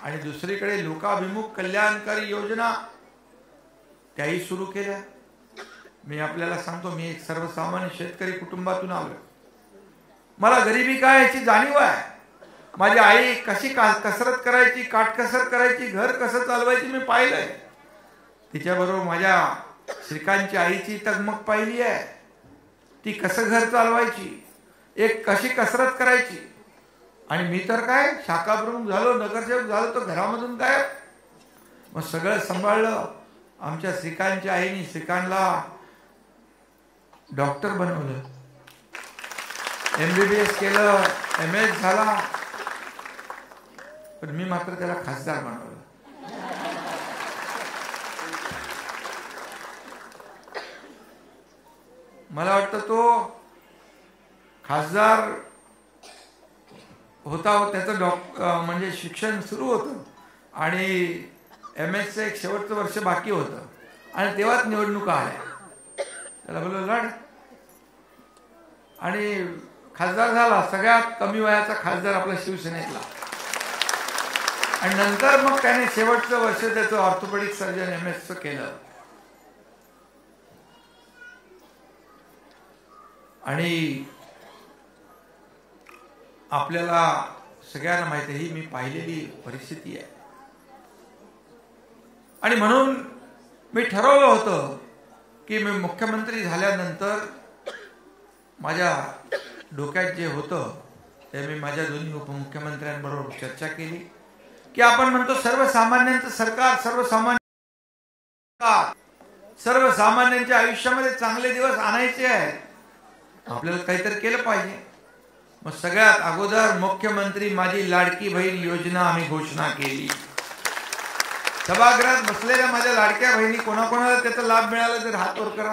आणि दुसरीकडे लोकाभिमुख कल्याणकारी योजना त्याही सुरू केल्या। मी आपल्याला सांगतो, मी एक सर्वसामान्य शेतकरी कुटुंबातून आलो। मला गरिबी काय याची जाणीव आहे। माझी आई कशी कसरत करायची, काटकसर करायची, घर कसं चालवायची मी पाहिलंय। तिच्याबरोबर माझ्या श्रीकांतची आईची तगमग पाहिली आहे। ती कसं घर चालवायची, एक कशी कसरत करायची। आणि मी तर काय शाखा प्रमुख झालो, नगरसेवक झालो, तर घरामधून काय मग सगळं सांभाळलं। आमच्या श्रीकांतच्या आईने श्रीकांतला डॉक्टर बनवलं, MBBS केलं, MS झाला, पण मी मात्र त्याला खासदार बनवलं। मला वाटतं तो खासदार होता, त्याचं म्हणजे शिक्षण सुरू होतं आणि MS एक शेवटचं वर्ष बाकी होतं आणि तेव्हाच निवडणुका आल्या। त्याला बोललो लढ, आणि खासदार झाला। सगळ्यात कमी वयाचा खासदार आपला शिवसेनेतला। आणि नंतर मग त्याने शेवटचं वर्ष त्याचं ऑर्थोपेडिक सर्जन MS केलं। आणि आपल्याला सगळ्यांना माहिती आहे, ही मी पाहिलेली परिस्थिती आहे। आणि म्हणून मी ठरवलं होतं की मी मुख्यमंत्री झाल्यानंतर माझ्या डोक्यात जे होतं ते मी माझ्या दोन्ही उपमुख्यमंत्र्यांबरोबर चर्चा केली की आपण म्हणतो सर्वसामान्यांचं सरकार, सर्वसामान्यांच्या आयुष्यामध्ये चांगले दिवस आणायचे आहेत, आपल्याला काहीतरी केलं पाहिजे। मग सगळ्यात अगोदर मुख्यमंत्री माझी लाडकी बहीण योजना आम्ही घोषणा केली। सभागृहात बसलेल्या माझ्या लाडक्या बहिणी कोणाकोणाला त्याचा लाभ मिळाला तर हात वर करा।